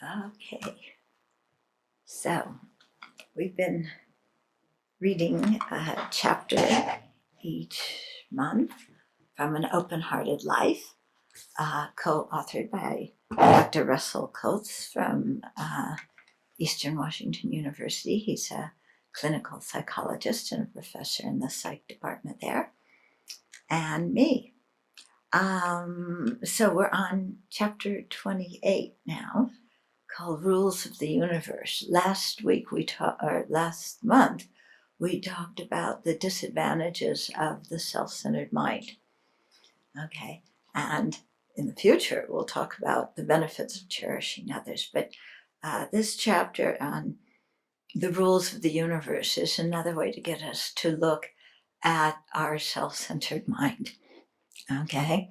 Okay, so we've been reading a chapter each month from An Open-Hearted Life, co-authored by Dr. Russell Coates from Eastern Washington University. He's a clinical psychologist and a professor in the psych department there, and me. So we're on chapter 28 now, called Rules of the Universe. Last month, we talked about the disadvantages of the self-centered mind. Okay, and in the future, we'll talk about the benefits of cherishing others. But this chapter on the rules of the universe is another way to get us to look at our self-centered mind. Okay,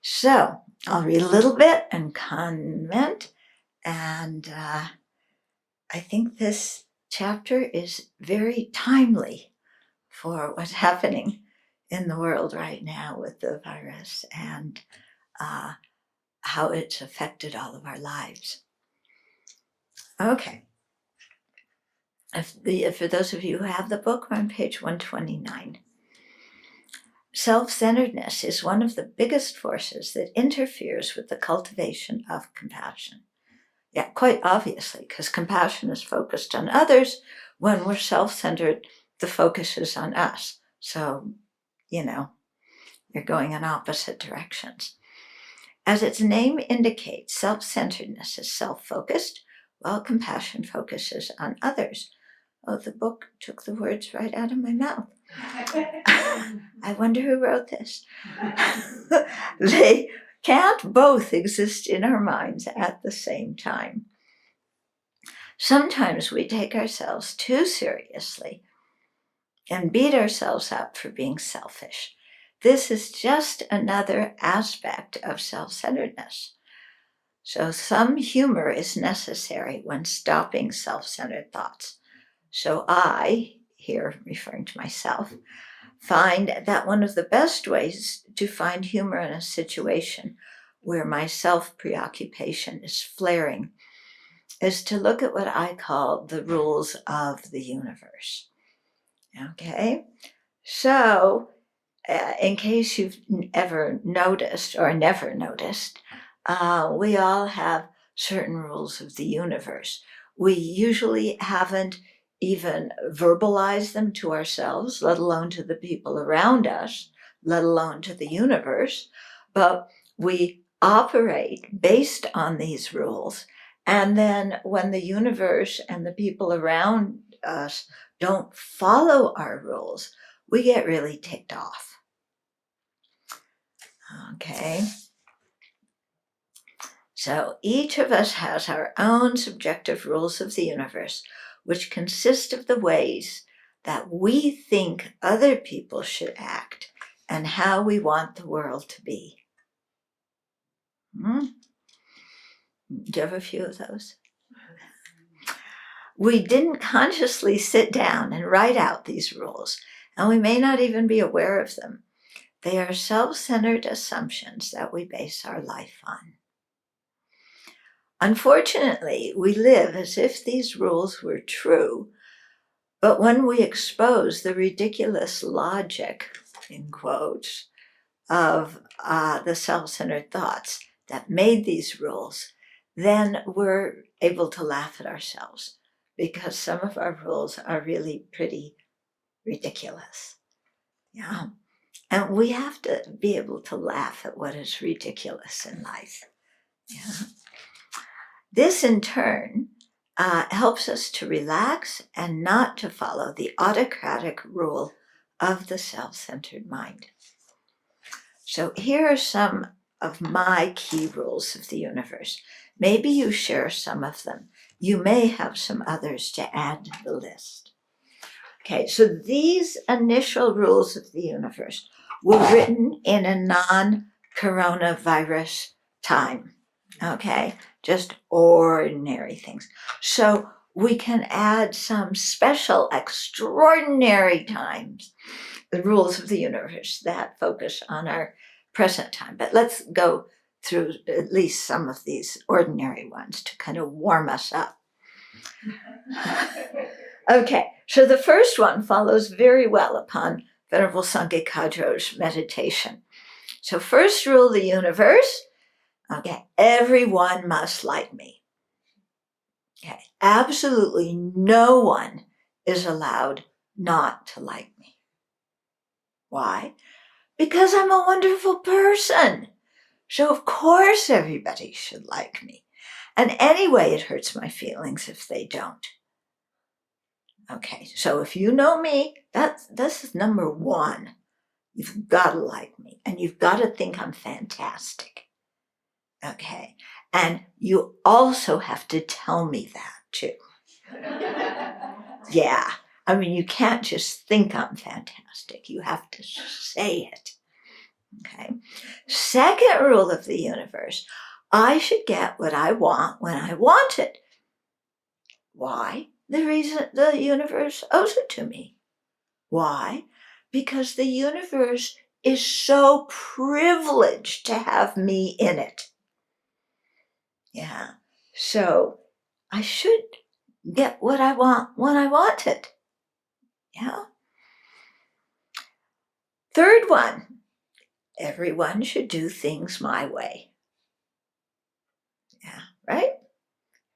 so I'll read a little bit and comment. And I think this chapter is very timely for what's happening in the world right now with the virus and how it's affected all of our lives. Okay. For those of you who have the book, we're on page 129. Self-centeredness is one of the biggest forces that interferes with the cultivation of compassion. Yeah, quite obviously, because compassion is focused on others. When we're self-centered, the focus is on us. So, you're going in opposite directions. As its name indicates, self-centeredness is self-focused, while compassion focuses on others. Oh, the book took the words right out of my mouth. I wonder who wrote this. They can't both exist in our minds at the same time. Sometimes we take ourselves too seriously and beat ourselves up for being selfish. This is just another aspect of self-centeredness. So some humor is necessary when stopping self-centered thoughts. So I, here referring to myself, find that one of the best ways to find humor in a situation where my self-preoccupation is flaring is to look at what I call the rules of the universe. Okay? So, in case you've ever noticed or never noticed, we all have certain rules of the universe. We usually haven't even verbalized them to ourselves, let alone to the people around us, let alone to the universe, but we operate based on these rules. And then when the universe and the people around us don't follow our rules, we get really ticked off. Okay. So each of us has our own subjective rules of the universe, which consist of the ways that we think other people should act and how we want the world to be. Do you have a few of those? We didn't consciously sit down and write out these rules, and we may not even be aware of them. They are self-centered assumptions that we base our life on. Unfortunately, we live as if these rules were true, but when we expose the ridiculous logic, in quotes, of the self-centered thoughts that made these rules, then we're able to laugh at ourselves because some of our rules are really pretty ridiculous. Yeah. And we have to be able to laugh at what is ridiculous in life. Yeah. This, in turn, helps us to relax and not to follow the autocratic rule of the self-centered mind. So here are some of my key rules of the universe. Maybe you share some of them. You may have some others to add to the list. Okay, so these initial rules of the universe were written in a non-coronavirus time. Okay, just ordinary things. So we can add some special, extraordinary times, the rules of the universe that focus on our present time. But let's go through at least some of these ordinary ones to kind of warm us up. Okay, so the first one follows very well upon Venerable Thubten Chodron's meditation. So first rule of the universe, okay, everyone must like me. Okay, absolutely no one is allowed not to like me. Why? Because I'm a wonderful person. So of course everybody should like me. And anyway, it hurts my feelings if they don't. Okay, so if you know me, this is number one. You've got to like me, and you've got to think I'm fantastic. Okay, and you also have to tell me that too. Yeah, I mean, you can't just think I'm fantastic. You have to say it. Okay, second rule of the universe, I should get what I want when I want it. Why? The reason the universe owes it to me. Why? Because the universe is so privileged to have me in it. Yeah. So I should get what I want when I want it. Yeah. Third one, everyone should do things my way. Yeah, right?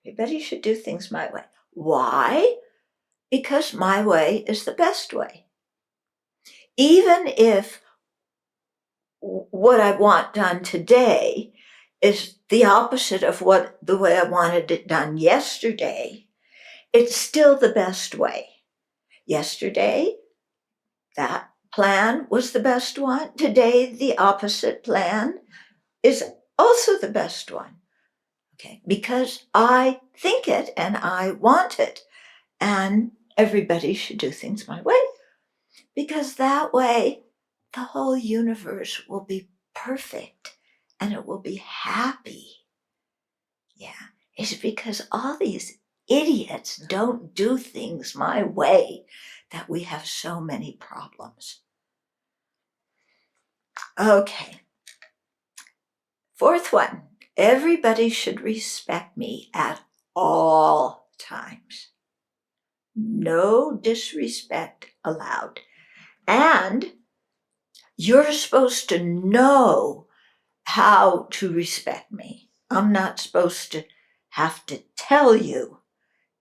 Everybody should do things my way. Why? Because my way is the best way. Even if what I want done today is the opposite of what the way I wanted it done yesterday, it's still the best way. Yesterday, that plan was the best one. Today, the opposite plan is also the best one. Okay, because I think it and I want it, and everybody should do things my way, because that way the whole universe will be perfect and it will be happy. Yeah, it's because all these idiots don't do things my way that we have so many problems. Okay. Fourth one, everybody should respect me at all times. No disrespect allowed. And you're supposed to know how to respect me. I'm not supposed to have to tell you.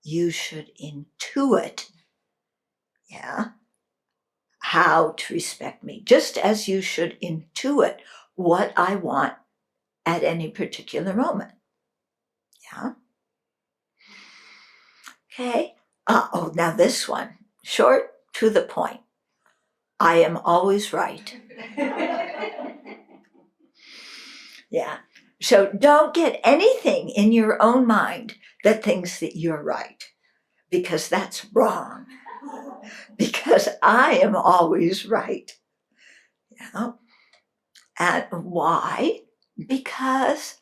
You should intuit, yeah, how to respect me, just as you should intuit what I want at any particular moment. Yeah. Okay. Now this one, short, to the point. I am always right. Yeah. So don't get anything in your own mind that thinks that you're right, because that's wrong. Because I am always right. Yeah. And why? Because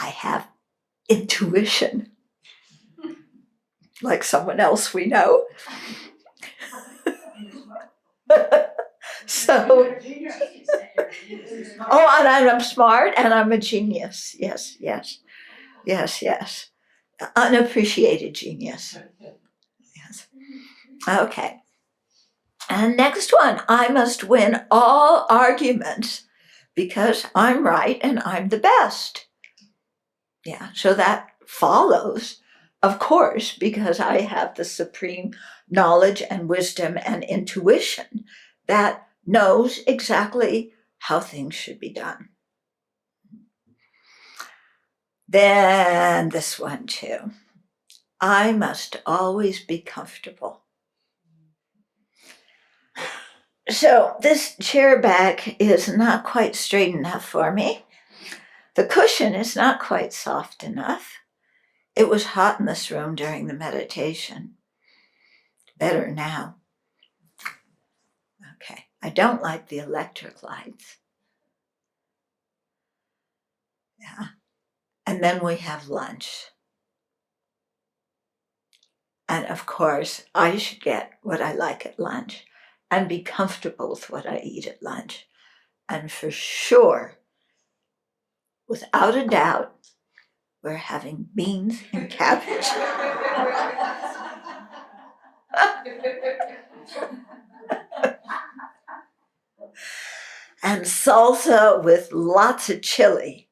I have intuition, like someone else we know. So, and I'm smart and I'm a genius. Yes. Unappreciated genius. Yes. Okay. And next one, I must win all arguments because I'm right and I'm the best. Yeah, so that follows, of course, because I have the supreme knowledge and wisdom and intuition that knows exactly how things should be done. Then this one too. I must always be comfortable. So this chair back is not quite straight enough for me. The cushion is not quite soft enough. It was hot in this room during the meditation. Better now. Okay, I don't like the electric lights. Yeah. And then we have lunch. And of course, I should get what I like at lunch and be comfortable with what I eat at lunch. And for sure, without a doubt, we're having beans and cabbage. And salsa with lots of chili.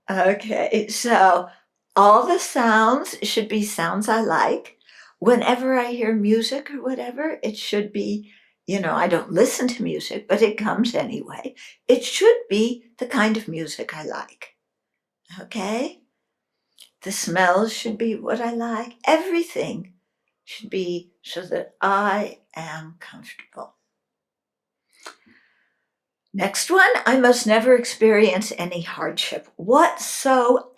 Okay, so all the sounds should be sounds I like. Whenever I hear music or whatever, it should be, I don't listen to music, but it comes anyway. It should be the kind of music I like. Okay? The smells should be what I like. Everything should be so that I am comfortable. Next one, I must never experience any hardship whatsoever.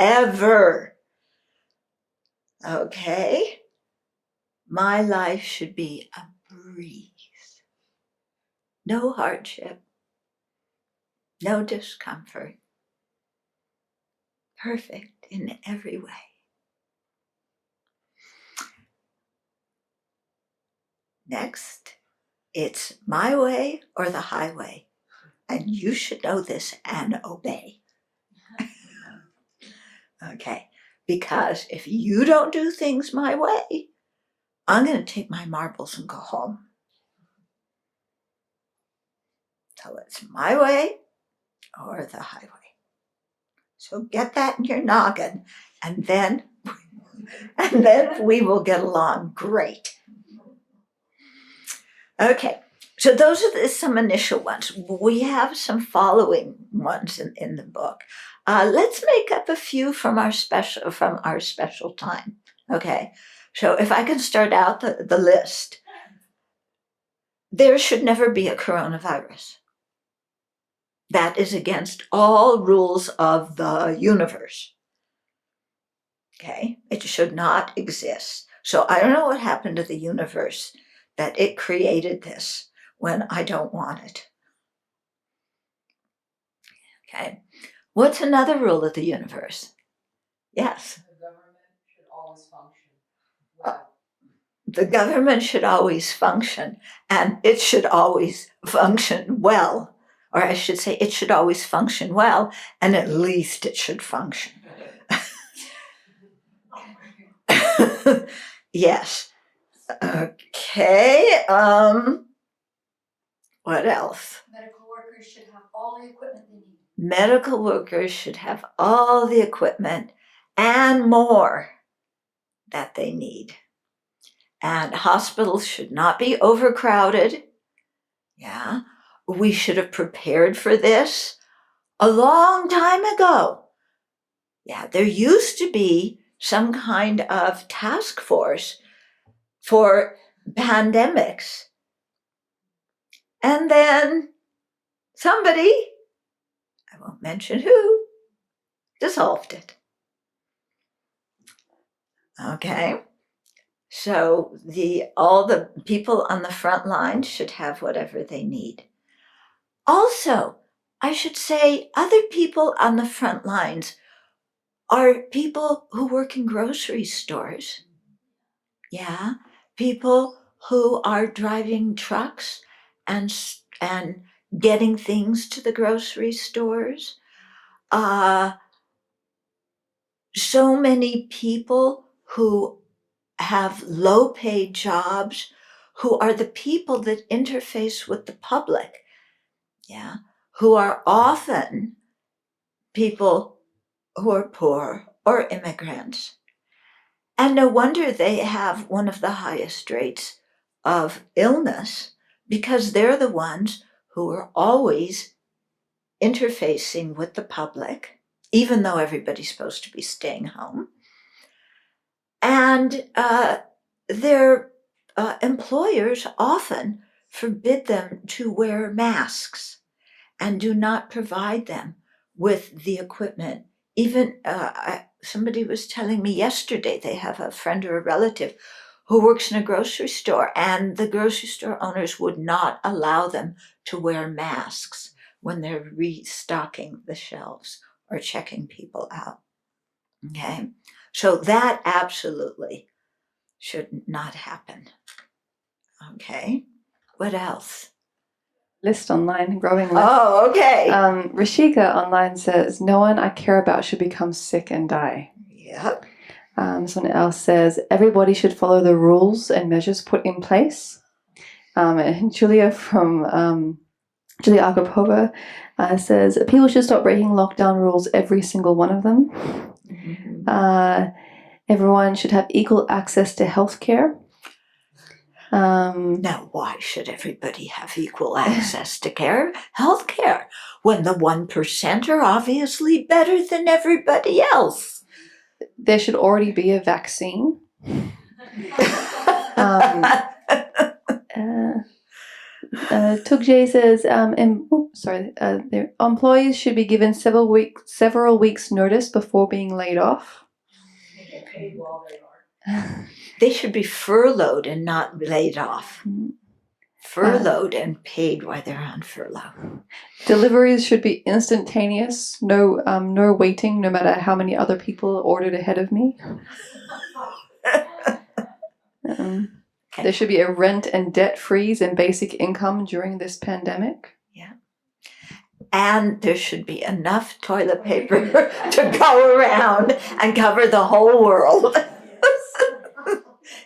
Okay? My life should be a breeze. No hardship. No discomfort. Perfect in every way. Next, it's my way or the highway. And you should know this and obey. Okay, because if you don't do things my way, I'm going to take my marbles and go home. So it's my way or the highway. So get that in your noggin, and then we will get along great. Okay, so those are some initial ones. We have some following ones in the book. Let's make up a few from our special time. Okay, so if I can start out the list. There should never be a coronavirus. That is against all rules of the universe. Okay, it should not exist. So I don't know what happened to the universe that it created this when I don't want it. Okay, what's another rule of the universe? Yes. The government should always function well. The government should always function, and it should always function well. Or I should say, it should always function well, and at least it should function. Yes. Okay. What else? Medical workers should have all the equipment they need. Medical workers should have all the equipment and more that they need. And hospitals should not be overcrowded. Yeah. We should have prepared for this a long time ago. Yeah, there used to be some kind of task force for pandemics. And then somebody, I won't mention who, dissolved it. Okay, so all the people on the front line should have whatever they need. Also, I should say other people on the front lines are people who work in grocery stores. Yeah, people who are driving trucks and getting things to the grocery stores. So many people who have low-paid jobs, who are the people that interface with the public, yeah, who are often people who are poor or immigrants. And no wonder they have one of the highest rates of illness, because they're the ones who are always interfacing with the public, even though everybody's supposed to be staying home. And their employers often forbid them to wear masks and do not provide them with the equipment. Even somebody was telling me yesterday, they have a friend or a relative who works in a grocery store, and the grocery store owners would not allow them to wear masks when they're restocking the shelves or checking people out. Okay, so that absolutely should not happen. Okay, What else? List online, growing list. Oh, okay. Rishika online says, no one I care about should become sick and die. Yep. Someone else says, everybody should follow the rules and measures put in place. And Julia from Julia Akapova says, people should stop breaking lockdown rules, every single one of them. Mm-hmm. Everyone should have equal access to healthcare. Now, why should everybody have equal access to health care, when the 1% are obviously better than everybody else? There should already be a vaccine. Tukjay says, their employees should be given several weeks notice before being laid off. They get paid while they are. They should be furloughed and not laid off. Furloughed and paid while they're on furlough. Deliveries should be instantaneous. No waiting, no matter how many other people ordered ahead of me. Okay. There should be a rent and debt freeze and basic income during this pandemic. Yeah. And there should be enough toilet paper to go around and cover the whole world.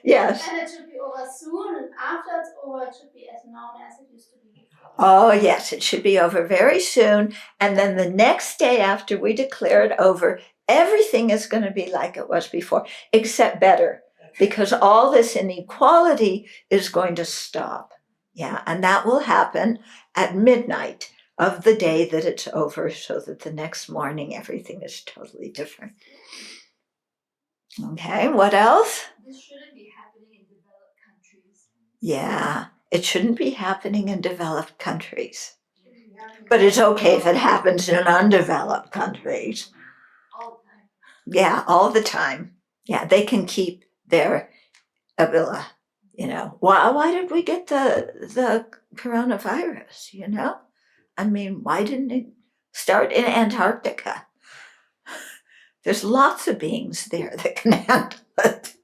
Yes. And it should be over soon, and after it's over, it should be as known as it used to be. Oh, yes, it should be over very soon. And then the next day after we declare it over, everything is going to be like it was before, except better, because all this inequality is going to stop. Yeah, and that will happen at midnight of the day that it's over, so that the next morning everything is totally different. Okay, what else? This shouldn't be happening in developed countries. Yeah, it shouldn't be happening in developed countries. But it's okay if it happens in undeveloped countries. All the time. Yeah, all the time. Yeah, they can keep their ability. Why did we get the coronavirus, I mean, why didn't it start in Antarctica? There's lots of beings there that can handle it.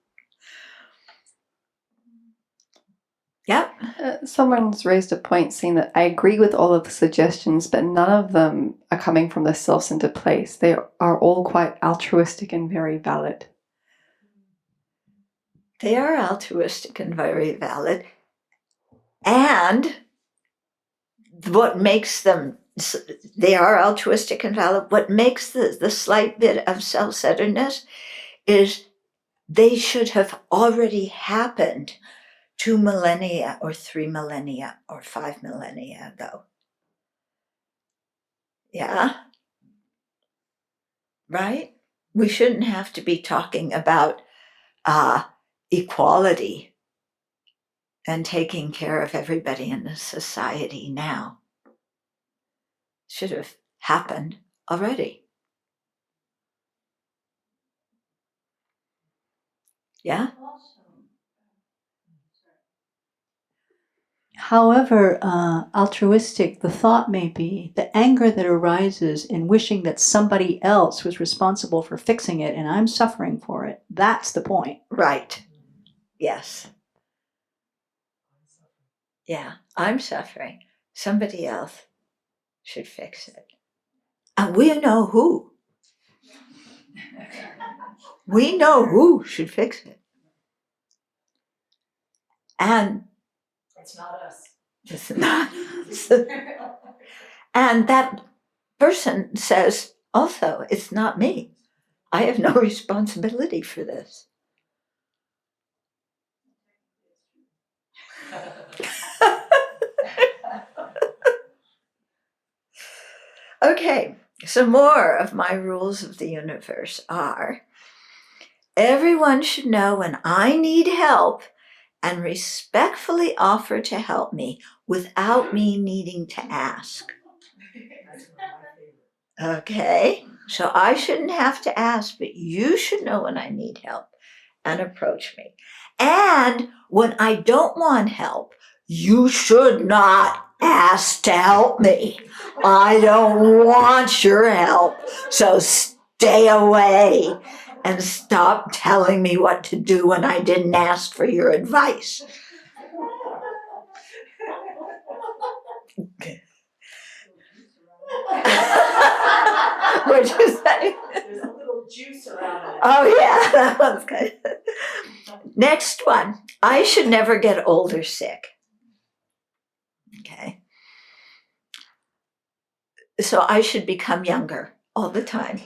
Yep. Someone's raised a point saying that I agree with all of the suggestions, but none of them are coming from the self-centered place. They are all quite altruistic and very valid. They are altruistic and very valid. And what makes them, they are altruistic and valid. What makes the slight bit of self-centeredness is they should have already happened 2 millennia or 3 millennia or 5 millennia ago. Yeah? Right? We shouldn't have to be talking about equality and taking care of everybody in the society now. Should have happened already. Yeah? However altruistic the thought may be, the anger that arises in wishing that somebody else was responsible for fixing it and I'm suffering for it, that's the point. Right. Yes. Yeah, I'm suffering. Somebody else should fix it. And we know who. We know who should fix it. And It's not us. it's not. And that person says also, it's not me. I have no responsibility for this. Okay, some more of my rules of the universe are: everyone should know when I need help and respectfully offer to help me without me needing to ask. Okay, so I shouldn't have to ask, but you should know when I need help and approach me. And when I don't want help, you should not ask to help me. I don't want your help, so stay away and stop telling me what to do when I didn't ask for your advice. would you say? There's a little juice around it. Oh, yeah, that one's good. Next one. I should never get old or sick. Okay. So I should become younger all the time.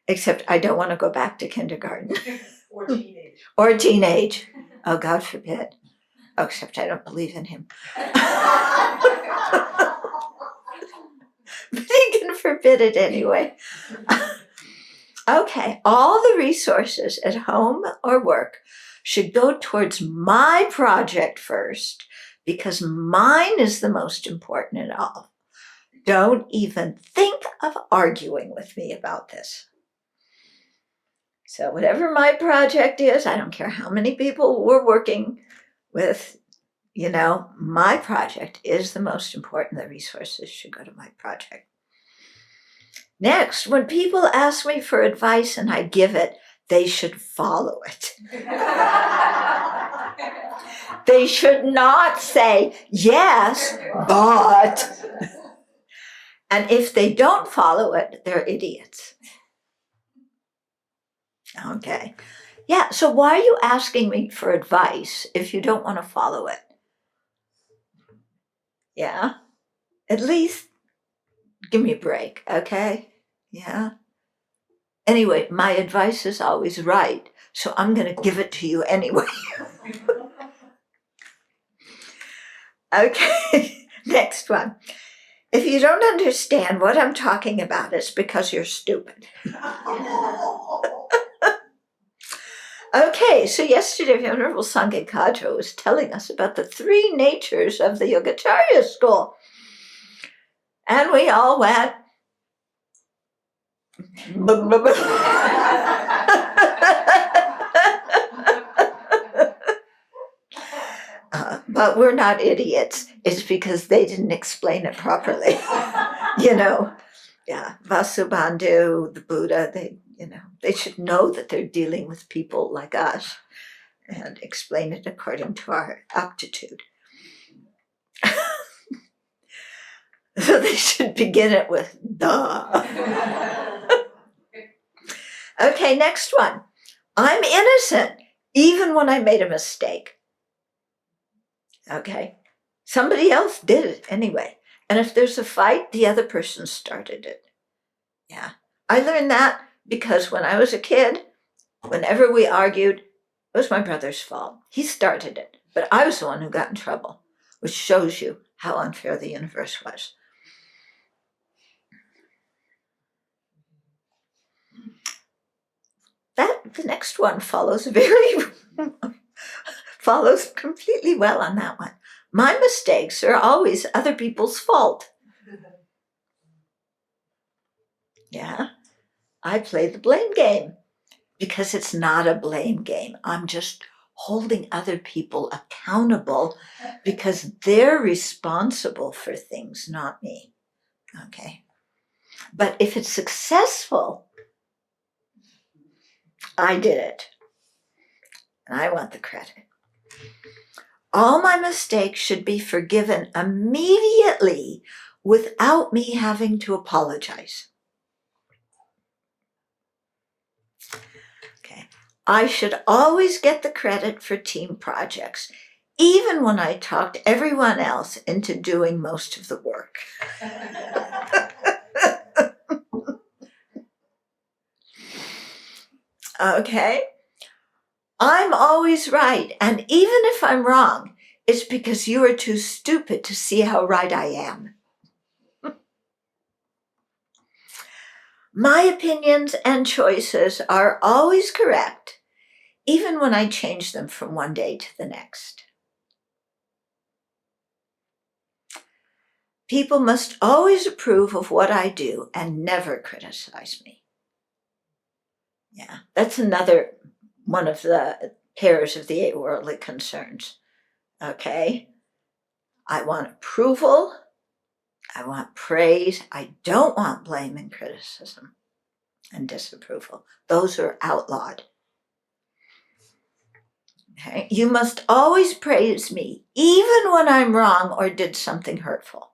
Except I don't want to go back to kindergarten. Or teenage. Or teenage. Oh, God forbid. Oh, except I don't believe in him. But he can forbid it anyway. Okay, all the resources at home or work should go towards my project first, because mine is the most important at all. Don't even think of arguing with me about this. So whatever my project is, I don't care how many people we're working with, my project is the most important. The resources should go to my project. Next, when people ask me for advice and I give it, they should follow it. They should not say, yes, but. And if they don't follow it, they're idiots. Okay. Yeah, so why are you asking me for advice if you don't want to follow it? Yeah. At least give me a break, okay? Yeah. Anyway, my advice is always right, so I'm going to give it to you anyway. Okay, next one. If you don't understand what I'm talking about, it's because you're stupid. Okay, so yesterday Venerable Thubten Chodron was telling us about the 3 natures of the Yogacarya school. And we all went, but we're not idiots. It's because they didn't explain it properly. Yeah, Vasubandhu, the Buddha, they should know that they're dealing with people like us and explain it according to our aptitude. So they should begin it with duh. Okay, next one. I'm innocent even when I made a mistake. Okay, somebody else did it anyway. And if there's a fight, the other person started it. Yeah, I learned that because when I was a kid, whenever we argued, it was my brother's fault. He started it, but I was the one who got in trouble, which shows you how unfair the universe was. The next one follows completely well on that one. My mistakes are always other people's fault. Yeah, I play the blame game because it's not a blame game. I'm just holding other people accountable because they're responsible for things, not me. Okay. But if it's successful, I did it. And I want the credit. All my mistakes should be forgiven immediately without me having to apologize. Okay. I should always get the credit for team projects, even when I talked everyone else into doing most of the work. Okay. I'm always right, and even if I'm wrong, it's because you are too stupid to see how right I am. My opinions and choices are always correct, even when I change them from one day to the next. People must always approve of what I do and never criticize me. Yeah, that's another one of the pairs of the 8 worldly concerns. Okay? I want approval. I want praise. I don't want blame and criticism and disapproval. Those are outlawed. Okay? You must always praise me, even when I'm wrong or did something hurtful.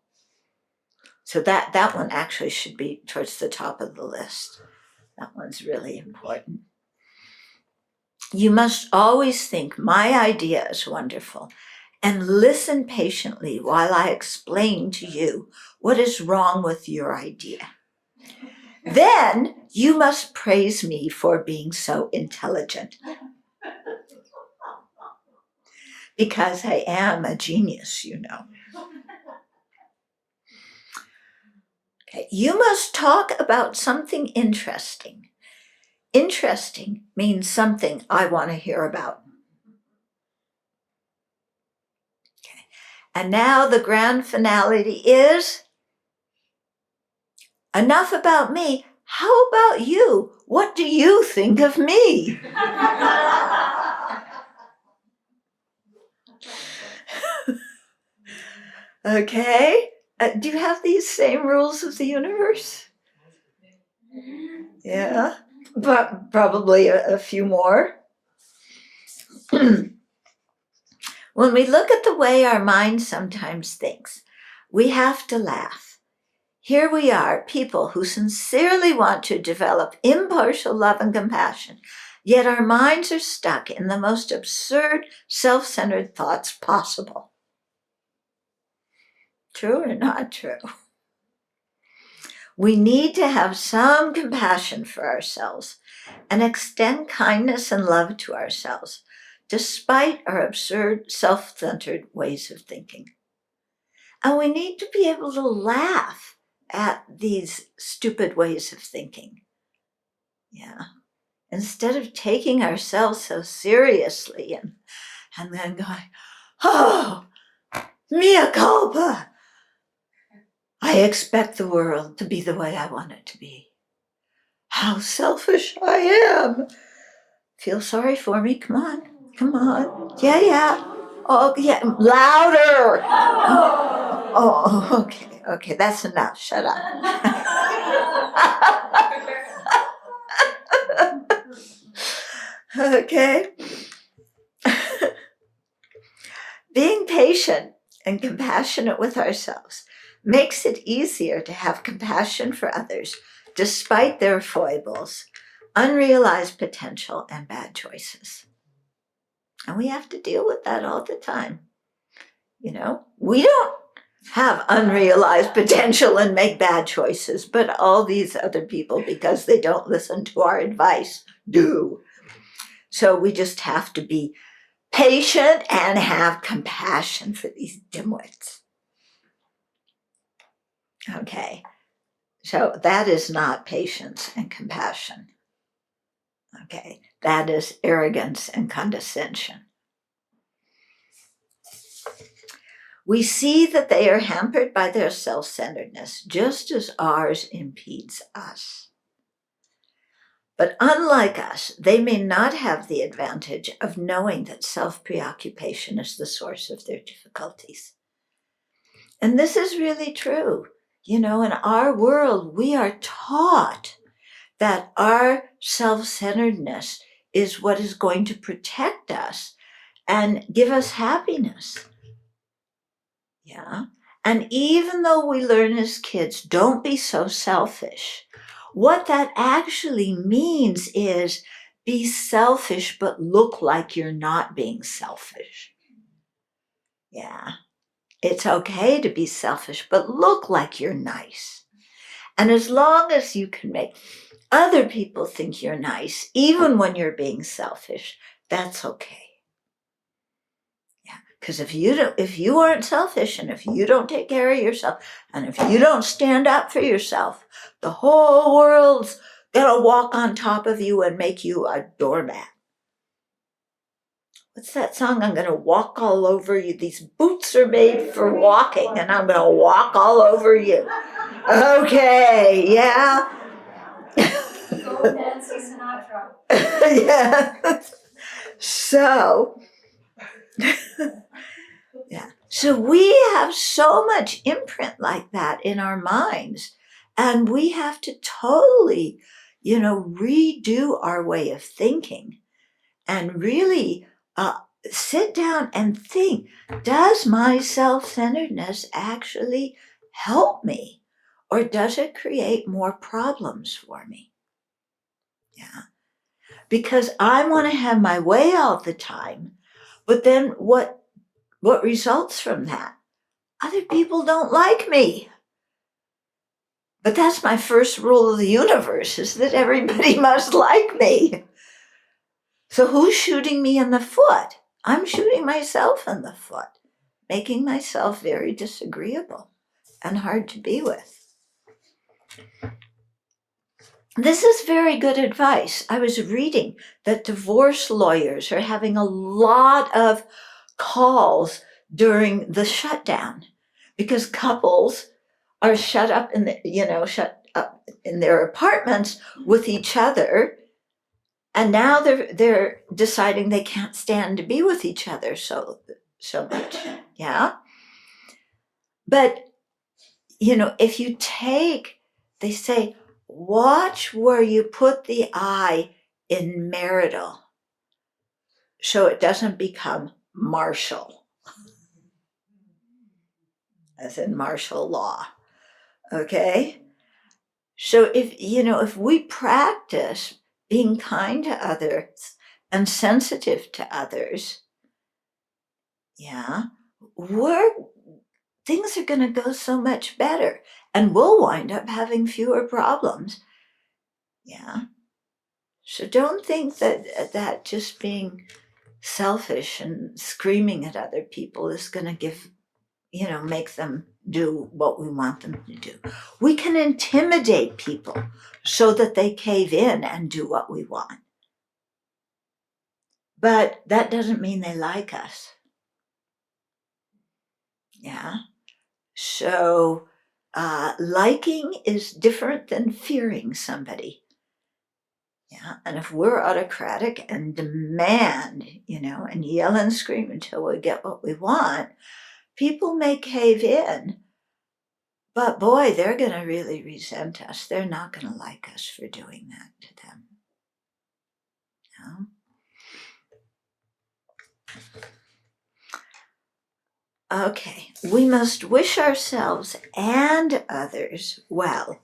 So that one actually should be towards the top of the list. That one's really important. You must always think my idea is wonderful and listen patiently while I explain to you what is wrong with your idea. Then you must praise me for being so intelligent. Because I am a genius, you know. Okay. You must talk about something interesting. Interesting means something I want to hear about. Okay. And now the grand finality is, enough about me. How about you? What do you think of me? Okay. Do you have these same rules of the universe? Yeah, but probably a few more. When we look at the way our mind sometimes thinks, we have to laugh. Here we are, people who sincerely want to develop impartial love and compassion, yet our minds are stuck in the most absurd, self-centered thoughts possible. True or not true? We need to have some compassion for ourselves and extend kindness and love to ourselves, despite our absurd, self-centered ways of thinking. And we need to be able to laugh at these stupid ways of thinking. Yeah. Instead of taking ourselves so seriously and then going, oh, mea culpa. I expect the world to be the way I want it to be. How selfish I am. Feel sorry for me? Come on. Come on. Yeah. Oh, yeah. Louder. Oh, okay. Okay, that's enough. Shut up. Okay. Being patient and compassionate with ourselves makes it easier to have compassion for others despite their foibles, unrealized potential, and bad choices. And we have to deal with that all the time. You know, we don't have unrealized potential and make bad choices, but all these other people, because they don't listen to our advice, do. So we just have to be patient and have compassion for these dimwits. Okay, so that is not patience and compassion. Okay, that is arrogance and condescension. We see that they are hampered by their self-centeredness, just as ours impedes us. But unlike us, they may not have the advantage of knowing that self-preoccupation is the source of their difficulties. And this is really true. You know, in our world, we are taught that our self-centeredness is what is going to protect us and give us happiness. Yeah. And even though we learn as kids, don't be so selfish, what that actually means is be selfish, but look like you're not being selfish. Yeah. It's okay to be selfish, but look like you're nice. And as long as you can make other people think you're nice, even when you're being selfish, that's okay. Yeah, because if you aren't selfish, and if you don't take care of yourself, and if you don't stand up for yourself, the whole world's gonna walk on top of you and make you a doormat. What's that song? I'm gonna walk all over you. These boots are made for walking, and I'm gonna walk all over you. Okay, yeah. Go Nancy Sinatra. Yeah. So, yeah. So we have so much imprint like that in our minds, and we have to totally, redo our way of thinking and really sit down and think, does my self-centeredness actually help me? or does it create more problems for me? Yeah. Because I want to have my way all the time, but then what results from that? Other people don't like me. But that's my first rule of the universe, is that everybody must like me. So who's shooting me in the foot? I'm shooting myself in the foot, making myself very disagreeable and hard to be with. This is very good advice. I was reading that divorce lawyers are having a lot of calls during the shutdown because couples are shut up in their apartments with each other, and now they're deciding they can't stand to be with each other so much. Yeah. But if you they say, watch where you put the I in marital, so it doesn't become martial, as in martial law. Okay? So if we practice being kind to others and sensitive to others, yeah, things are going to go so much better, and we'll wind up having fewer problems. Yeah. So don't think that just being selfish and screaming at other people is going to make them do what we want them to do. We can intimidate people so that they cave in and do what we want. But that doesn't mean they like us. Yeah. So liking is different than fearing somebody. Yeah. And if we're autocratic and demand, and yell and scream until we get what we want, people may cave in. But boy, they're going to really resent us. They're not going to like us for doing that to them. No? Okay, we must wish ourselves and others well,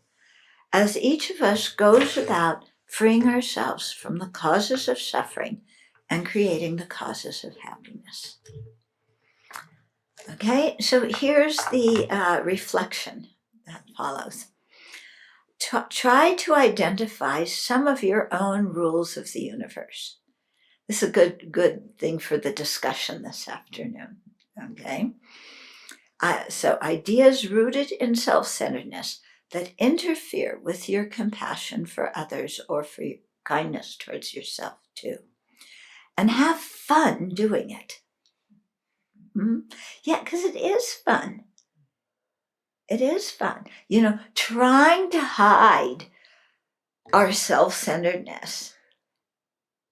as each of us goes about freeing ourselves from the causes of suffering and creating the causes of happiness. Okay, so here's the reflection that follows. Try to identify some of your own rules of the universe. This is a good thing for the discussion this afternoon. Okay. So ideas rooted in self-centeredness that interfere with your compassion for others or for your kindness towards yourself too. And have fun doing it. Yeah, because it is fun. It is fun. Trying to hide our self-centeredness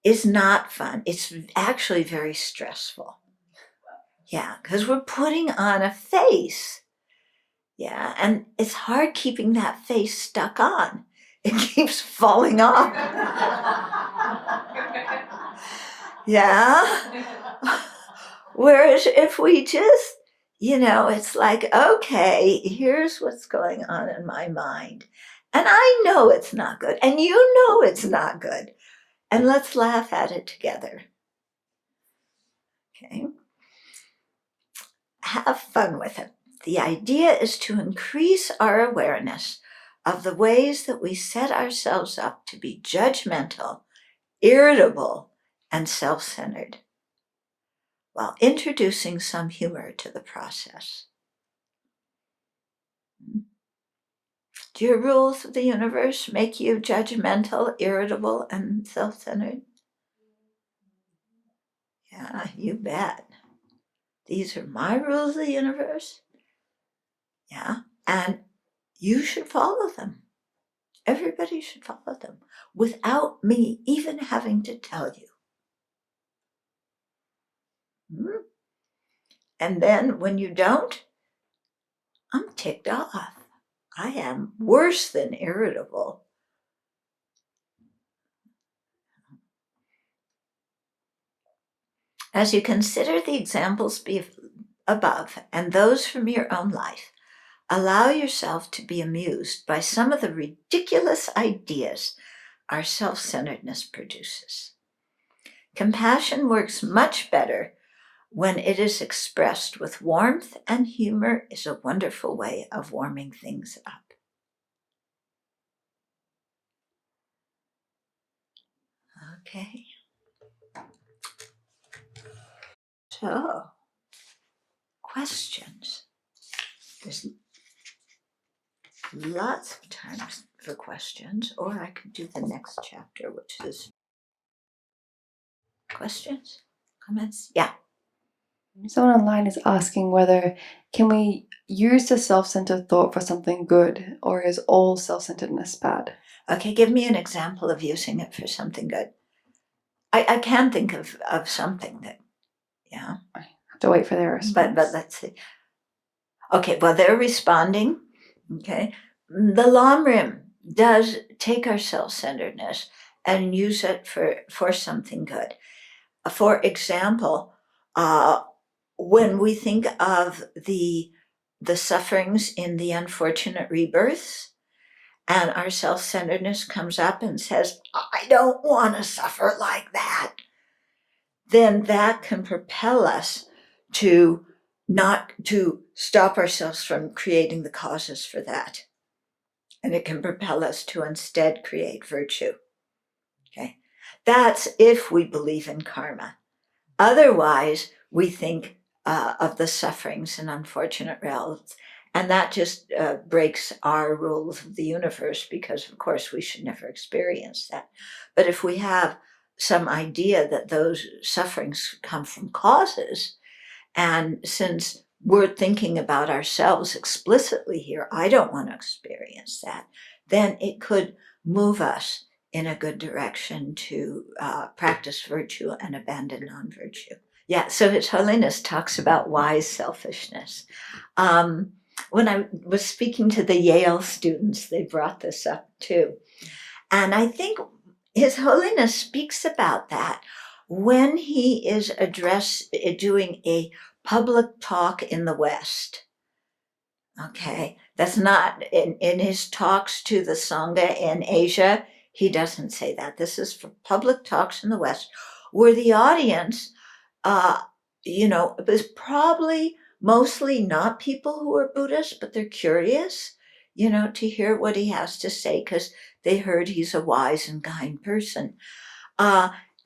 is not fun. It's actually very stressful. Yeah, because we're putting on a face. Yeah, and it's hard keeping that face stuck on. It keeps falling off. Yeah. Whereas if we just, it's like, okay, here's what's going on in my mind. And I know it's not good. And you know it's not good. And let's laugh at it together. Okay. Have fun with it. The idea is to increase our awareness of the ways that we set ourselves up to be judgmental, irritable, and self-centered, while introducing some humor to the process. Do your rules of the universe make you judgmental, irritable, and self-centered? Yeah, you bet. These are my rules of the universe. Yeah, and you should follow them. Everybody should follow them without me even having to tell you. And then when you don't, I'm ticked off. I am worse than irritable. As you consider the examples above and those from your own life, Allow yourself to be amused by some of the ridiculous ideas our self-centeredness produces. Compassion works much better when it is expressed with warmth, and humor is a wonderful way of warming things up. Okay. So, questions. There's lots of times for questions, or I could do the next chapter, which is questions, comments. Yeah. Someone online is asking whether can we use the self-centered thought for something good, or is all self-centeredness bad? Okay, give me an example of using it for something good. I can think of something that, yeah. I have to wait for their response. But let's see. Okay, well, they're responding. Okay. The Lamrim does take our self-centeredness and use it for something good. For example, when we think of the sufferings in the unfortunate rebirths, and our self-centeredness comes up and says, I don't want to suffer like that, then that can propel us to not to stop ourselves from creating the causes for that. And it can propel us to instead create virtue. Okay, that's if we believe in karma. Otherwise, we think of the sufferings and unfortunate realms, and that just breaks our rules of the universe, because of course we should never experience that. But if we have some idea that those sufferings come from causes, and since we're thinking about ourselves explicitly here, I don't want to experience that, then it could move us in a good direction to practice virtue and abandon non-virtue. Yeah, so His Holiness talks about wise selfishness. When I was speaking to the Yale students, they brought this up too. And I think His Holiness speaks about that when he is doing a public talk in the West. Okay, that's not in his talks to the Sangha in Asia. He doesn't say that. This is for public talks in the West, where the audience, it was probably mostly not people who are Buddhists, but they're curious, to hear what he has to say, because they heard he's a wise and kind person.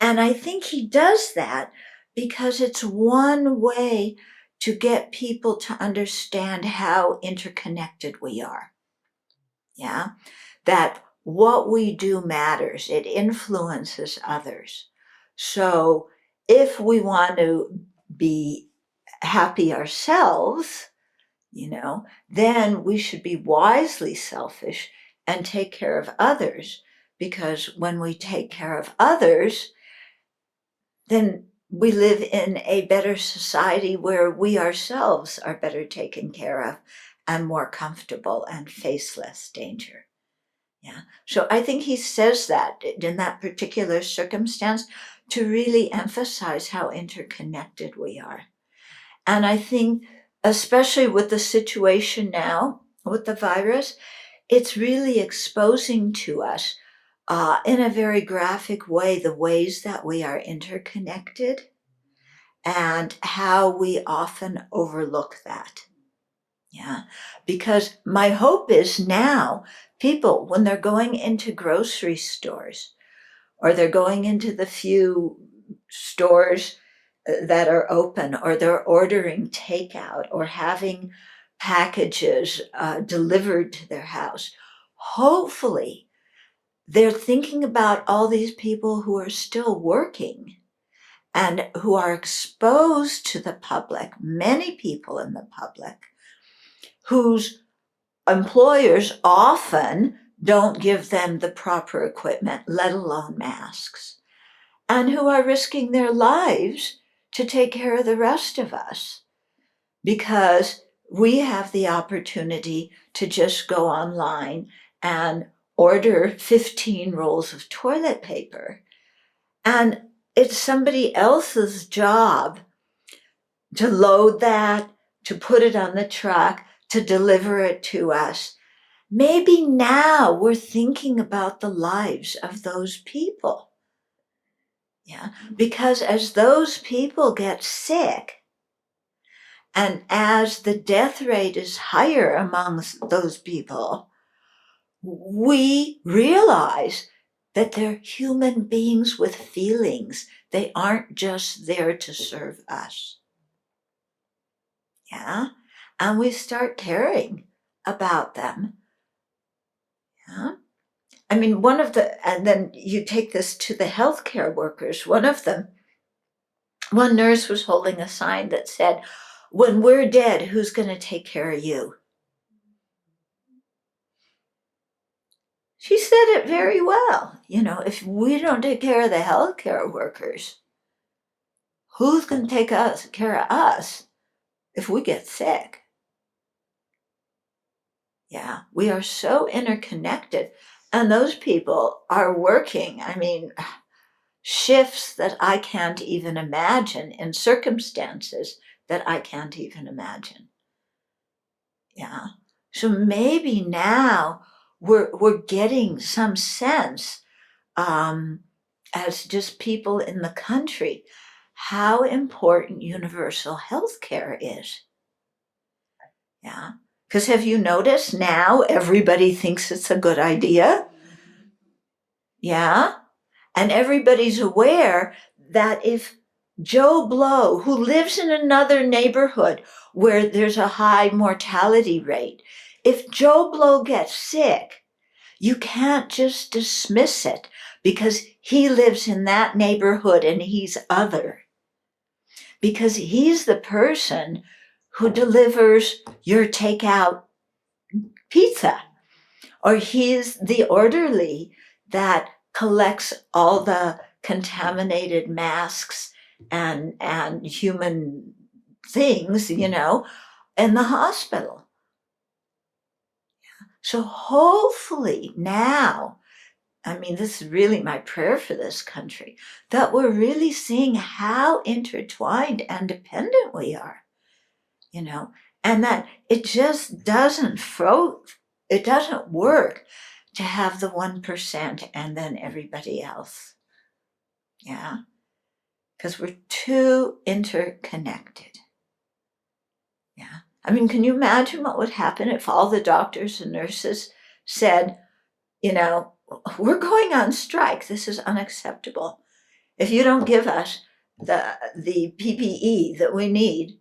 And I think he does that because it's one way to get people to understand how interconnected we are. Yeah, that what we do matters. It influences others. So if we want to be happy ourselves, then we should be wisely selfish and take care of others, because when we take care of others, then we live in a better society where we ourselves are better taken care of and more comfortable and face less danger. Yeah. So I think he says that in that particular circumstance to really emphasize how interconnected we are. And I think, especially with the situation now with the virus, it's really exposing to us in a very graphic way the ways that we are interconnected and how we often overlook that. Yeah, because my hope is now people, when they're going into grocery stores or they're going into the few stores that are open, or they're ordering takeout or having packages delivered to their house, hopefully they're thinking about all these people who are still working and who are exposed to the public, many people in the public, whose employers often don't give them the proper equipment, let alone masks, and who are risking their lives to take care of the rest of us, because we have the opportunity to just go online and order 15 rolls of toilet paper. And it's somebody else's job to load that, to put it on the truck, to deliver it to us, maybe now we're thinking about the lives of those people. Yeah, because as those people get sick, and as the death rate is higher amongst those people, we realize that they're human beings with feelings. They aren't just there to serve us. Yeah, and we start caring about them. Yeah. I mean, and then you take this to the healthcare workers. One nurse was holding a sign that said, "When we're dead, who's going to take care of you?" She said it very well. If we don't take care of the healthcare workers, who's going to take care of us if we get sick? Yeah, we are so interconnected. And those people are working, shifts that I can't even imagine in circumstances that I can't even imagine. Yeah. So maybe now we're getting some sense, as just people in the country, how important universal health care is. Yeah. Because have you noticed now everybody thinks it's a good idea? Yeah. And everybody's aware that if Joe Blow, who lives in another neighborhood where there's a high mortality rate, if Joe Blow gets sick, you can't just dismiss it because he lives in that neighborhood and he's other. Because he's the person who delivers your takeout pizza, or he's the orderly that collects all the contaminated masks and human things, in the hospital. So hopefully now, this is really my prayer for this country, that we're really seeing how intertwined and dependent we are, and that it just doesn't work to have the 1% and then everybody else. Yeah. Because we're too interconnected. Yeah. Can you imagine what would happen if all the doctors and nurses said, we're going on strike. This is unacceptable. If you don't give us the PPE that we need,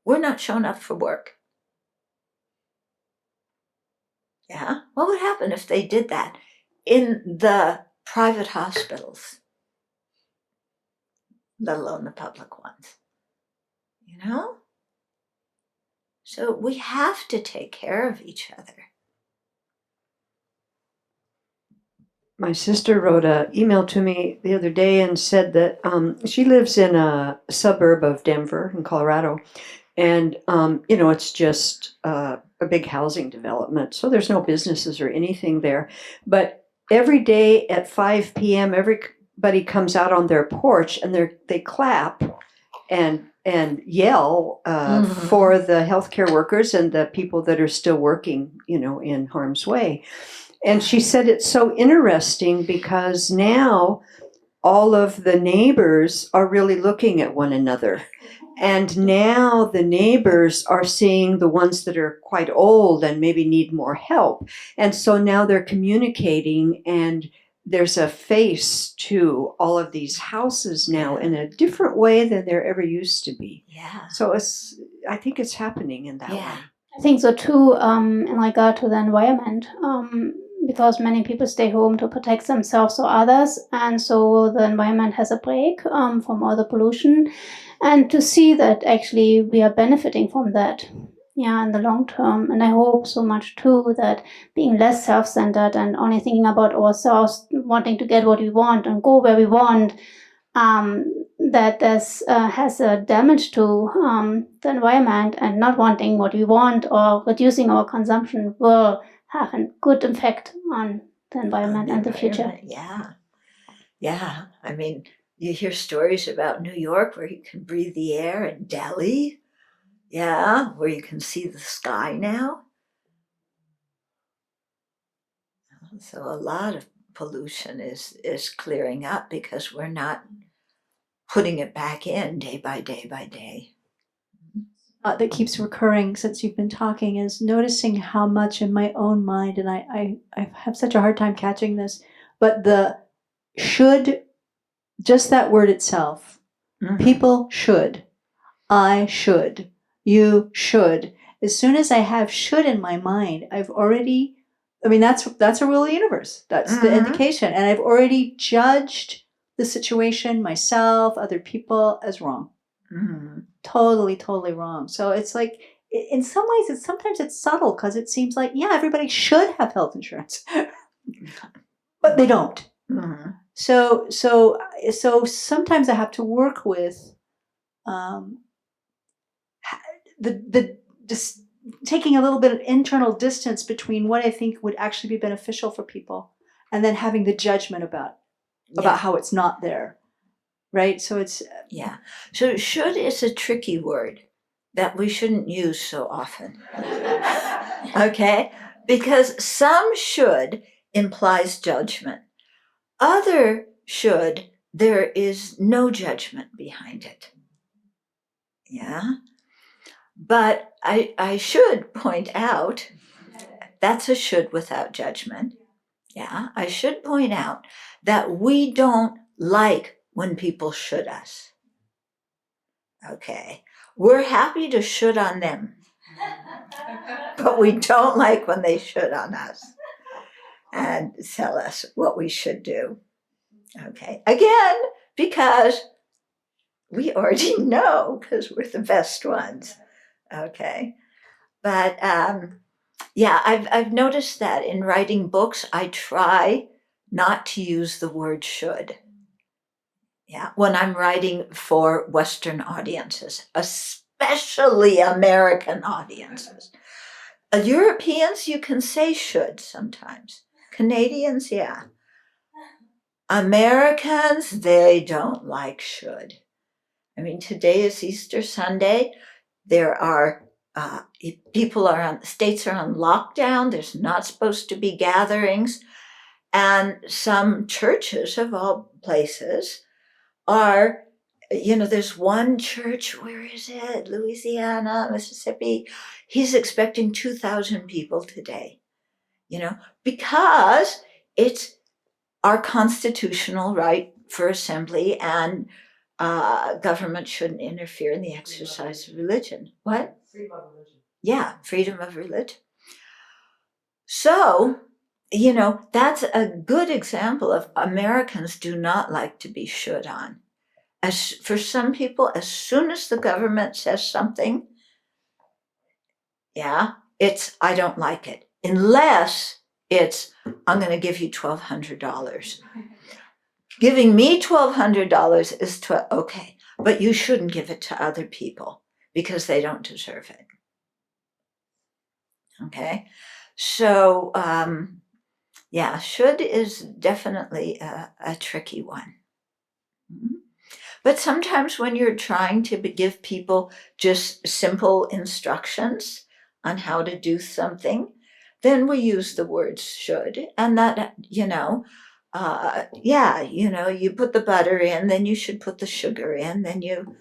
we're not showing up for work. Yeah. What would happen if they did that in the private hospitals, let alone the public ones? So we have to take care of each other. My sister wrote an email to me the other day and said that she lives in a suburb of Denver in Colorado. And, it's just a big housing development. So there's no businesses or anything there. But every day at 5 p.m., everybody comes out on their porch and they clap and yell for the healthcare workers and the people that are still working, in harm's way. And she said it's so interesting because now all of the neighbors are really looking at one another. And now the neighbors are seeing the ones that are quite old and maybe need more help. And so now they're communicating, and there's a face to all of these houses now in a different way than there ever used to be. Yeah. So I think it's happening in that way. I think so too, in regard to the environment, because many people stay home to protect themselves or others, and so the environment has a break from all the pollution, and to see that actually we are benefiting from that, in the long term. And I hope so much too that being less self-centered and only thinking about ourselves, wanting to get what we want and go where we want, that this has a damage to the environment, and not wanting what we want or reducing our consumption will have a good effect on the environment and the future. Yeah. Yeah. You hear stories about New York where you can breathe the air, and Delhi, Yeah, where you can see the sky now. So a lot of pollution is clearing up because we're not putting it back in day by day by day. That keeps recurring since you've been talking is noticing how much in my own mind, and I have such a hard time catching this, but the should, just that word itself, people should, I should, you should. As soon as I have should in my mind, I've already, I mean, that's a rule of the universe. That's the indication. And I've already judged the situation, myself, other people as wrong. Totally wrong. So it's like, in some ways, sometimes it's subtle because it seems like, yeah, everybody should have health insurance, but they don't. So sometimes I have to work with just taking a little bit of internal distance between what I think would actually be beneficial for people, and then having the judgment about how it's not there. Right? So it's... Yeah. So should is a tricky word that we shouldn't use so often. Okay? Because some should implies judgment. Other should, there is no judgment behind it. Yeah? But I should point out, that's a should without judgment. Yeah? I should point out that we don't like when people should us. Okay. We're happy to should on them, but we don't like when they should on us and tell us what we should do. Okay. Again, because we already know, because we're the best ones. Okay. But yeah, I've noticed that in writing books, I try not to use the word should. Yeah, when I'm writing for Western audiences, especially American audiences. Europeans, you can say should sometimes. Canadians, yeah. Americans, they don't like should. I mean, today is Easter Sunday. There are states are on lockdown. There's not supposed to be gatherings. And some churches of all places are, there's one church, where is it? Louisiana, Mississippi. He's expecting 2,000 people today, because it's our constitutional right for assembly, and government shouldn't interfere in the exercise of religion. What? Freedom of religion. Yeah, freedom of religion. So, that's a good example of Americans do not like to be should on. As for some people, as soon as the government says something, yeah, it's, I don't like it. Unless it's, I'm going to give you $1,200. Giving me $1,200 is okay, but you shouldn't give it to other people because they don't deserve it. Okay? So, yeah, should is definitely a tricky one. But sometimes when you're trying to give people just simple instructions on how to do something, then we use the words should. And that, you put the butter in, then you should put the sugar in, then you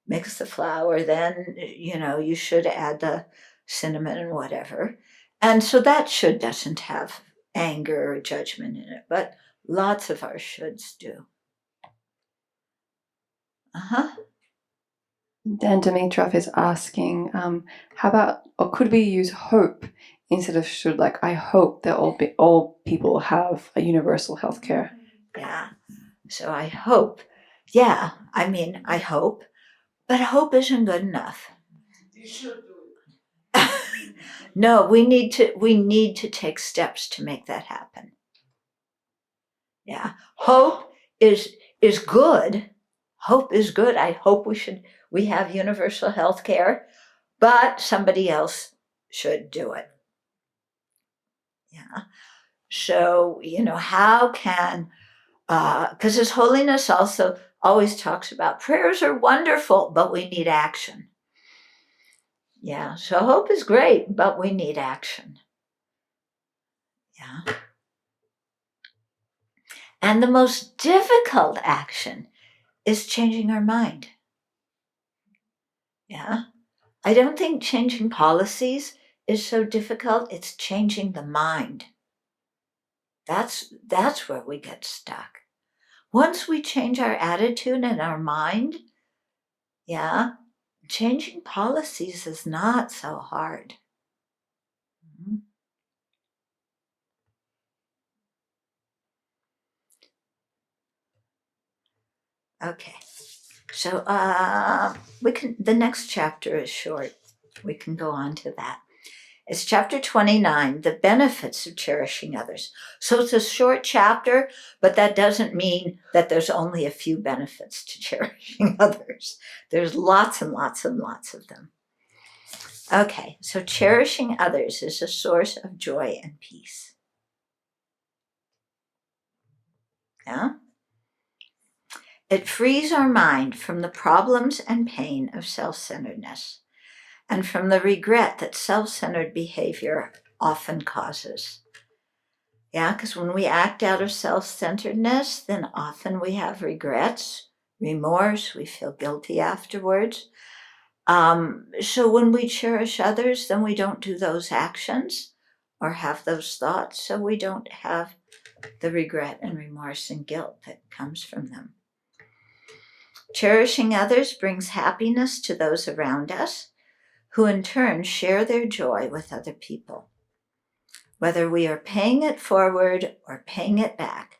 mix the flour, then, you should add the cinnamon and whatever. And so that should doesn't have anger or judgment in it, but lots of our shoulds do. Dan Dimitrov is asking, how about, or could we use hope instead of should? Like, I hope that all people have a universal healthcare. Yeah. So I hope. Yeah. I mean, I hope, but hope isn't good enough. You should do it. No, we need to take steps to make that happen. Yeah. Hope is good. Hope is good. I hope we have universal health care, but somebody else should do it. Yeah. So, how can, because His Holiness also always talks about prayers are wonderful, but we need action. Yeah, so hope is great, but we need action. Yeah. And the most difficult action is changing our mind. Yeah. I don't think changing policies is so difficult. It's changing the mind. That's where we get stuck. Once we change our attitude and our mind, yeah, changing policies is not so hard. Okay, so the next chapter is short. We can go on to that. It's chapter 29, the benefits of cherishing others. So it's a short chapter, but that doesn't mean that there's only a few benefits to cherishing others. There's lots and lots and lots of them. Okay, so cherishing others is a source of joy and peace. Yeah? It frees our mind from the problems and pain of self-centeredness and from the regret that self-centered behavior often causes. Yeah, because when we act out of self-centeredness, then often we have regrets, remorse, we feel guilty afterwards. So when we cherish others, then we don't do those actions or have those thoughts, so we don't have the regret and remorse and guilt that comes from them. Cherishing others brings happiness to those around us, who in turn share their joy with other people. Whether we are paying it forward or paying it back,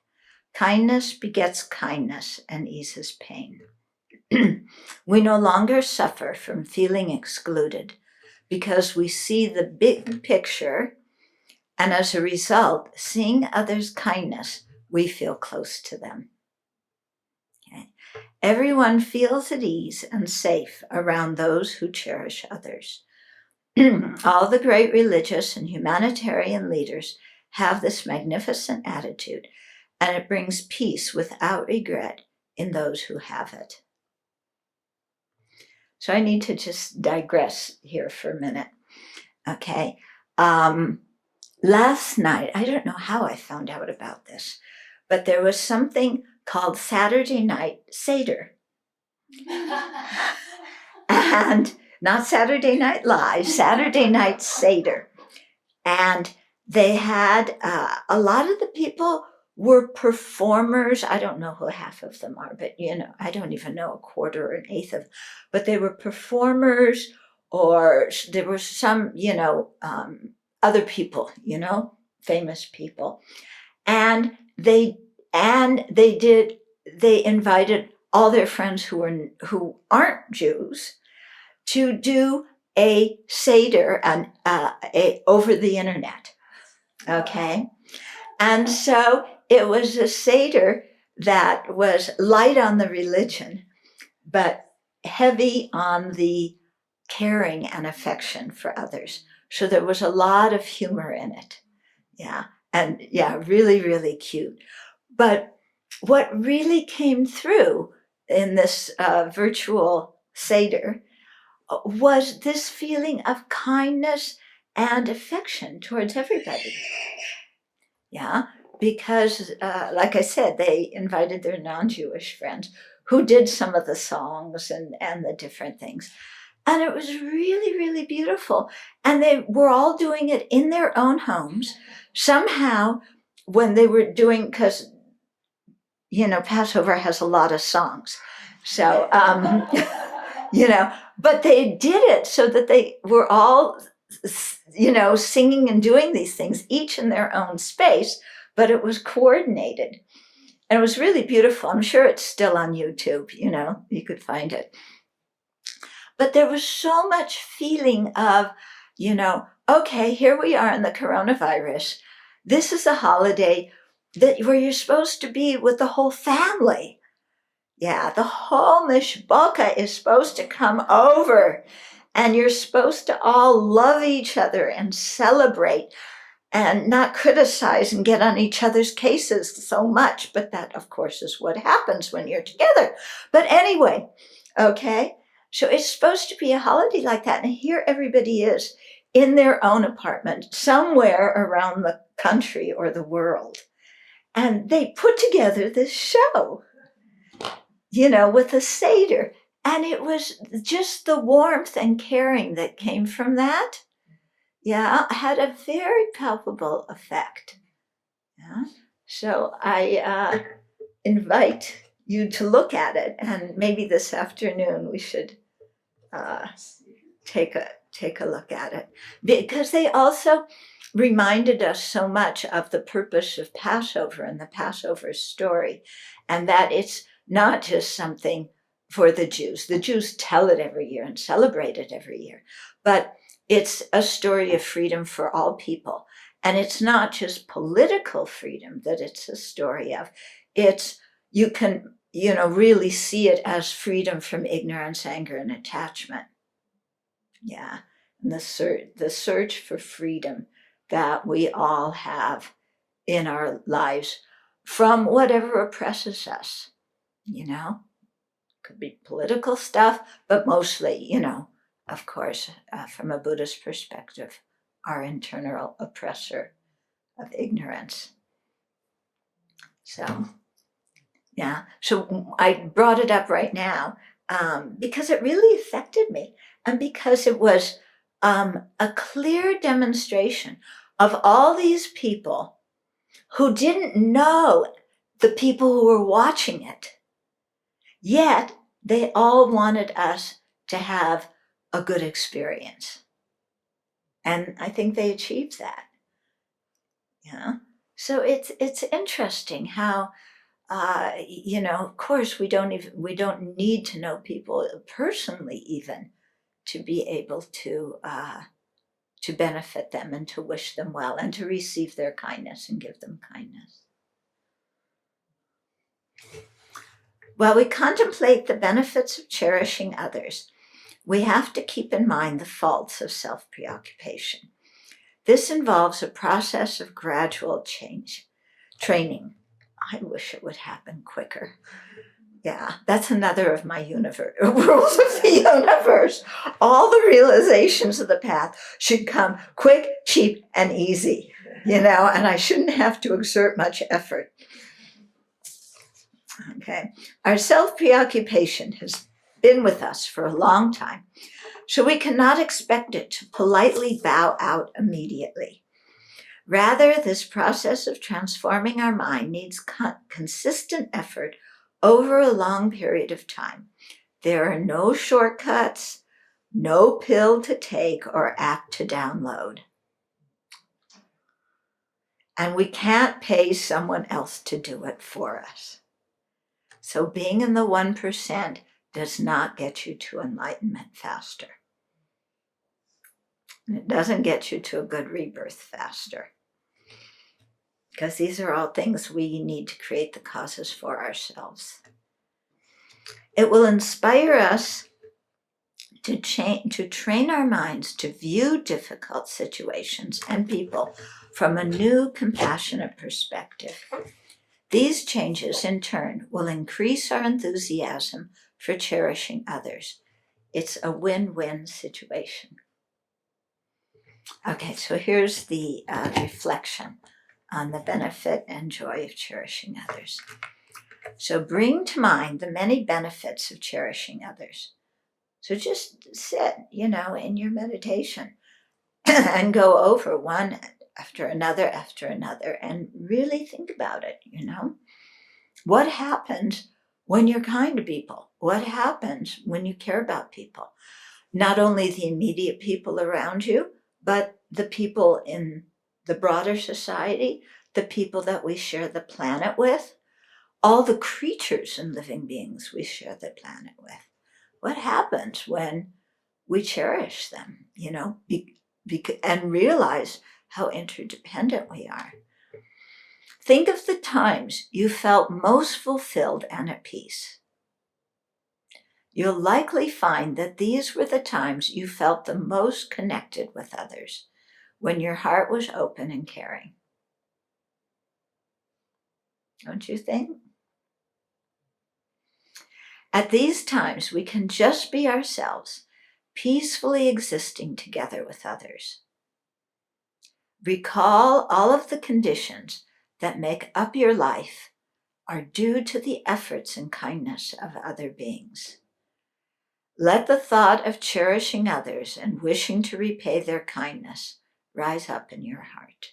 kindness begets kindness and eases pain. We no longer suffer from feeling excluded because we see the big picture, and as a result, seeing others' kindness, we feel close to them. Okay. Everyone feels at ease and safe around those who cherish others. All the great religious and humanitarian leaders have this magnificent attitude, and it brings peace without regret in those who have it. So I need to just digress here for a minute. Okay. Last night, I don't know how I found out about this, but there was something called Saturday Night Seder. And not Saturday Night Live, Saturday Night Seder. And they had a lot of the people were performers. I don't know who half of them are, but I don't even know a quarter or an eighth of them. But they were performers, or there were some, other people, famous people. And they invited all their friends who aren't Jews to do a Seder over the internet. Okay. And so it was a Seder that was light on the religion, but heavy on the caring and affection for others. So there was a lot of humor in it. Yeah. And really, really cute. But what really came through in this virtual Seder was this feeling of kindness and affection towards everybody. Yeah, because like I said, they invited their non-Jewish friends who did some of the songs and the different things. And it was really, really beautiful. And they were all doing it in their own homes. Somehow, when they were doing, because, Passover has a lot of songs. So, but they did it so that they were all, singing and doing these things, each in their own space, but it was coordinated. And it was really beautiful. I'm sure it's still on YouTube, you could find it. But there was so much feeling of, okay, here we are in the coronavirus. This is a holiday where you're supposed to be with the whole family. Yeah, the whole mishbocha is supposed to come over, and you're supposed to all love each other and celebrate and not criticize and get on each other's cases so much. But that, of course, is what happens when you're together. But anyway, okay, So it's supposed to be a holiday like that. And here everybody is in their own apartment somewhere around the country or the world. And they put together this show, with a Seder. And it was just the warmth and caring that came from that. Yeah, had a very palpable effect. Yeah. So I invite you to look at it, and maybe this afternoon we should take a look at it, because they also reminded us so much of the purpose of Passover and the Passover story, and that it's not just something for the Jews. The Jews tell it every year and celebrate it every year, but it's a story of freedom for all people. And it's not just political freedom that it's a story of. It's, you can, really see it as freedom from ignorance, anger, and attachment. Yeah, and the search for freedom that we all have in our lives from whatever oppresses us, Could be political stuff, but mostly, of course, from a Buddhist perspective, our internal oppressor of ignorance. So, yeah. So I brought it up right now because it really affected me, and because it was a clear demonstration of all these people who didn't know the people who were watching it, yet they all wanted us to have a good experience. And I think they achieved that. Yeah. So it's interesting how, of course, we don't need to know people personally even to be able to benefit them and to wish them well and to receive their kindness and give them kindness. While we contemplate the benefits of cherishing others, we have to keep in mind the faults of self-preoccupation. This involves a process of gradual training. I wish it would happen quicker. Yeah, that's another of my rules of the universe. All the realizations of the path should come quick, cheap, and easy, and I shouldn't have to exert much effort. Okay, our self-preoccupation has been with us for a long time, so we cannot expect it to politely bow out immediately. Rather, this process of transforming our mind needs consistent effort over a long period of time. There are no shortcuts, no pill to take or app to download. And we can't pay someone else to do it for us. So being in the 1% does not get you to enlightenment faster. And it doesn't get you to a good rebirth faster. Because these are all things we need to create the causes for ourselves. It will inspire us to train our minds to view difficult situations and people from a new, compassionate perspective. These changes, in turn, will increase our enthusiasm for cherishing others. It's a win-win situation. Okay, so here's the reflection on the benefit and joy of cherishing others. So bring to mind the many benefits of cherishing others. So just sit, in your meditation and go over one after another, and really think about it, What happens when you're kind to people? What happens when you care about people? Not only the immediate people around you, but the people in the broader society, the people that we share the planet with, all the creatures and living beings we share the planet with. What happens when we cherish them, and realize how interdependent we are? Think of the times you felt most fulfilled and at peace. You'll likely find that these were the times you felt the most connected with others, when your heart was open and caring. Don't you think? At these times, we can just be ourselves, peacefully existing together with others. Recall all of the conditions that make up your life are due to the efforts and kindness of other beings. Let the thought of cherishing others and wishing to repay their kindness rise up in your heart.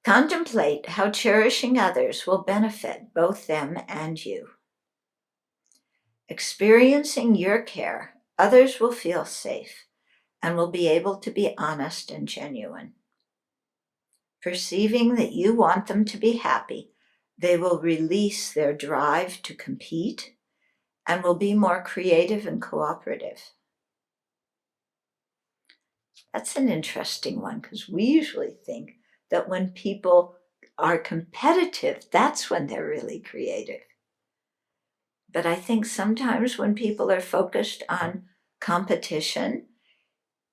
Contemplate how cherishing others will benefit both them and you. Experiencing your care, others will feel safe and will be able to be honest and genuine. Perceiving that you want them to be happy, they will release their drive to compete and will be more creative and cooperative. That's an interesting one, because we usually think that when people are competitive, that's when they're really creative. But I think sometimes when people are focused on competition,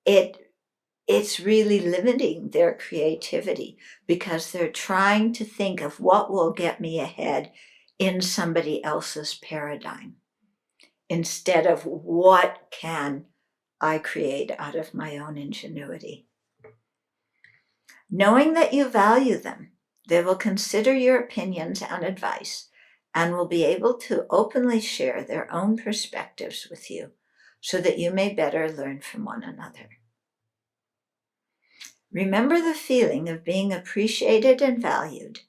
it's really limiting their creativity, because they're trying to think of what will get me ahead in somebody else's paradigm, instead of what can I create out of my own ingenuity. Knowing that you value them, they will consider your opinions and advice and will be able to openly share their own perspectives with you so that you may better learn from one another. Remember the feeling of being appreciated and valued,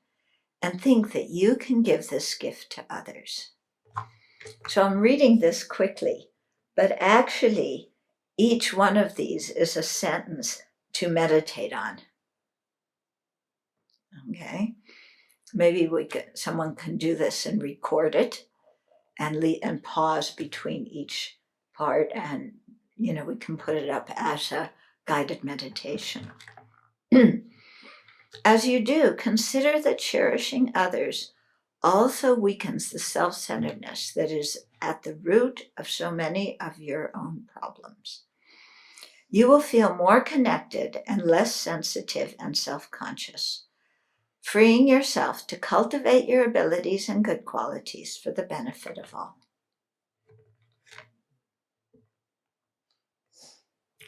and think that you can give this gift to others. So I'm reading this quickly, but actually each one of these is a sentence to meditate on. Okay? Maybe someone can do this and record it and pause between each part, and we can put it up as a guided meditation. As you do, consider that cherishing others also weakens the self-centeredness that is at the root of so many of your own problems. You will feel more connected and less sensitive and self-conscious, freeing yourself to cultivate your abilities and good qualities for the benefit of all.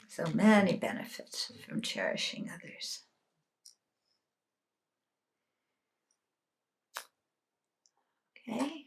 So many benefits from cherishing others. Okay.